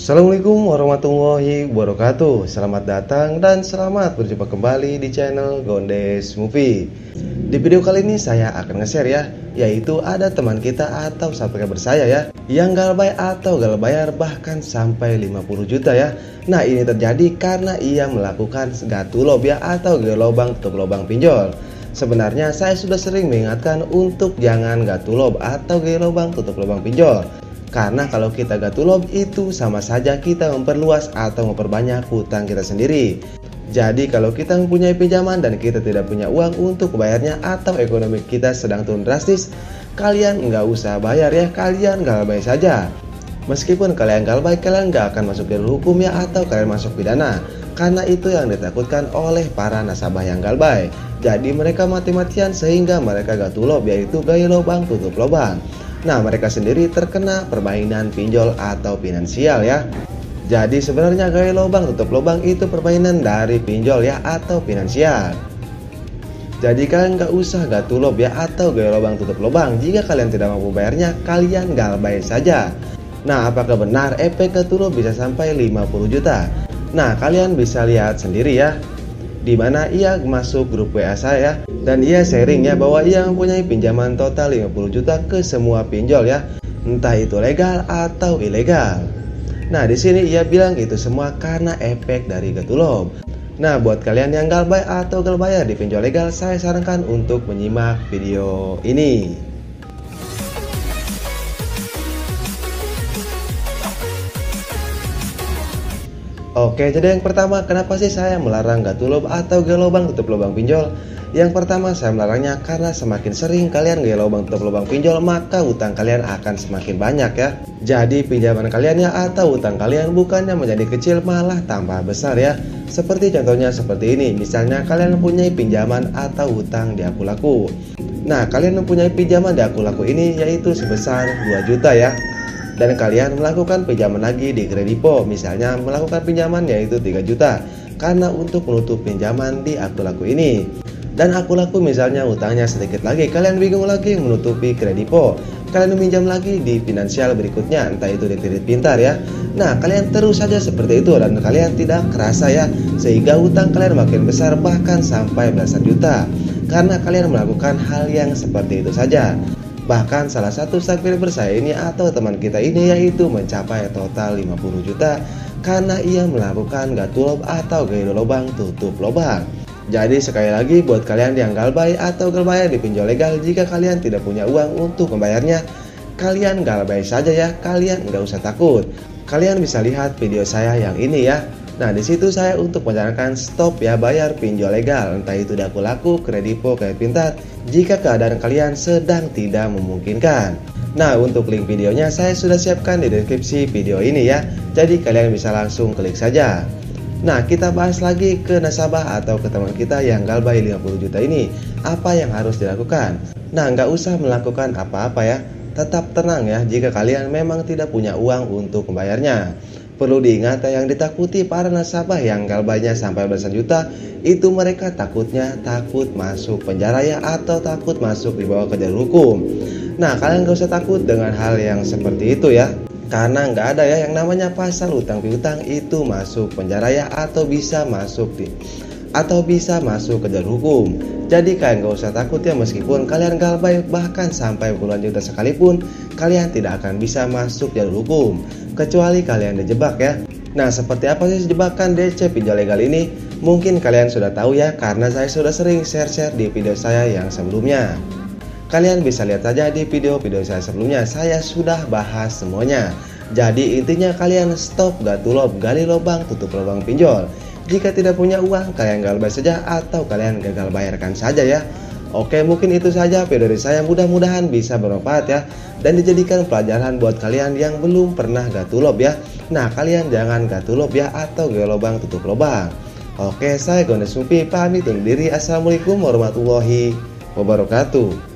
Assalamualaikum warahmatullahi wabarakatuh. Selamat datang dan selamat berjumpa kembali di channel Gondes Movie. Di video kali ini saya akan nge-share ya, yaitu ada teman kita atau subscriber saya ya, yang gagal bayar atau gagal bayar bahkan sampai 50 juta ya. Nah, ini terjadi karena ia melakukan gatulob ya, atau gali lubang tutup lubang pinjol. Sebenarnya saya sudah sering mengingatkan untuk jangan gatulob atau gali lubang tutup lubang pinjol. Karena kalau kita gatulob itu sama saja kita memperluas atau memperbanyak hutang kita sendiri. Jadi kalau kita mempunyai pinjaman dan kita tidak punya uang untuk bayarnya atau ekonomi kita sedang turun drastis, kalian nggak usah bayar ya, kalian galbay saja. Meskipun kalian galbay, kalian nggak akan masuk jalur hukum ya, atau kalian masuk pidana. Karena itu yang ditakutkan oleh para nasabah yang galbay. Jadi mereka mati-matian sehingga mereka gatulob, yaitu gali lubang tutup lubang. Nah, mereka sendiri terkena permainan pinjol atau finansial ya. Jadi sebenarnya gali lubang tutup lubang itu permainan dari pinjol ya, atau finansial. Jadi kalian nggak usah gatulob ya, atau gali lubang tutup lubang. Jika kalian tidak mampu bayarnya, kalian galbay saja. Nah, apakah benar efek gatulob bisa sampai 50 juta? Nah, kalian bisa lihat sendiri ya, di mana ia masuk grup WA saya dan ia sharing ya bahwa ia mempunyai pinjaman total 50 juta ke semua pinjol ya, entah itu legal atau ilegal. Nah, di sini ia bilang itu semua karena efek dari gatulob. Nah, buat kalian yang galbay atau galbayar di pinjol legal, saya sarankan untuk menyimak video ini. Oke, jadi yang pertama, kenapa sih saya melarang gatulob atau gali lubang tutup lubang pinjol? Yang pertama, saya melarangnya karena semakin sering kalian gali lubang tutup lubang pinjol, maka utang kalian akan semakin banyak ya. Jadi pinjaman kalian ya atau utang kalian bukannya menjadi kecil, malah tambah besar ya. Seperti contohnya seperti ini, misalnya kalian mempunyai pinjaman atau utang di Akulaku. Nah, kalian mempunyai pinjaman di Akulaku ini yaitu sebesar 2 juta ya. Dan kalian melakukan pinjaman lagi di Kredipo, misalnya melakukan pinjaman yaitu 3 juta karena untuk menutup pinjaman di Akulaku ini. Dan Akulaku misalnya utangnya sedikit lagi, kalian bingung lagi menutupi Kredipo, kalian meminjam lagi di finansial berikutnya, entah itu di kredit pintar ya. Nah, kalian terus saja seperti itu dan kalian tidak kerasa ya, sehingga utang kalian makin besar bahkan sampai belasan juta karena kalian melakukan hal yang seperti itu saja. Bahkan salah satu subscriber saya ini atau teman kita ini yaitu mencapai total 50 juta karena ia melakukan gatulob atau gali lubang tutup lubang. Jadi sekali lagi buat kalian yang galbay atau galbayar di pinjol legal, jika kalian tidak punya uang untuk membayarnya, kalian galbay saja ya, kalian nggak usah takut. Kalian bisa lihat video saya yang ini ya. Nah, di situ saya untuk menyarankan stop ya bayar pinjol legal, entah itu di Akulaku, Kredipo, Kredit Pintar, jika keadaan kalian sedang tidak memungkinkan. Nah, untuk link videonya saya sudah siapkan di deskripsi video ini ya, jadi kalian bisa langsung klik saja. Nah, kita bahas lagi ke nasabah atau ke teman kita yang galbay 50 juta ini, apa yang harus dilakukan? Nah, nggak usah melakukan apa-apa ya, tetap tenang ya jika kalian memang tidak punya uang untuk membayarnya. Perlu diingat yang ditakuti para nasabah yang galbaynya sampai belasan juta, itu mereka takutnya takut masuk penjara ya, atau takut masuk dibawa ke jalur hukum. Nah, kalian gak usah takut dengan hal yang seperti itu ya, karena nggak ada ya yang namanya pasal utang piutang itu masuk penjara ya, atau bisa masuk ke jalur hukum. Jadi kalian gak usah takut ya, meskipun kalian galbay bahkan sampai puluhan juta sekalipun, kalian tidak akan bisa masuk jalur hukum kecuali kalian dijebak ya. Nah, seperti apa sih jebakan DC pinjol legal ini? Mungkin kalian sudah tahu ya, karena saya sudah sering share di video saya yang sebelumnya. Kalian bisa lihat saja di video-video saya sebelumnya, saya sudah bahas semuanya. Jadi intinya kalian stop gatulob, gali lubang tutup lubang pinjol. Jika tidak punya uang, kalian galbay saja atau kalian gagal bayarkan saja ya. Oke, mungkin itu saja video dari saya, mudah-mudahan bisa bermanfaat ya, dan dijadikan pelajaran buat kalian yang belum pernah gatulob ya. Nah, kalian jangan gatulob ya, atau gali lubang tutup lubang. Oke, saya Gondes Movie pamit undur diri. Assalamualaikum warahmatullahi wabarakatuh.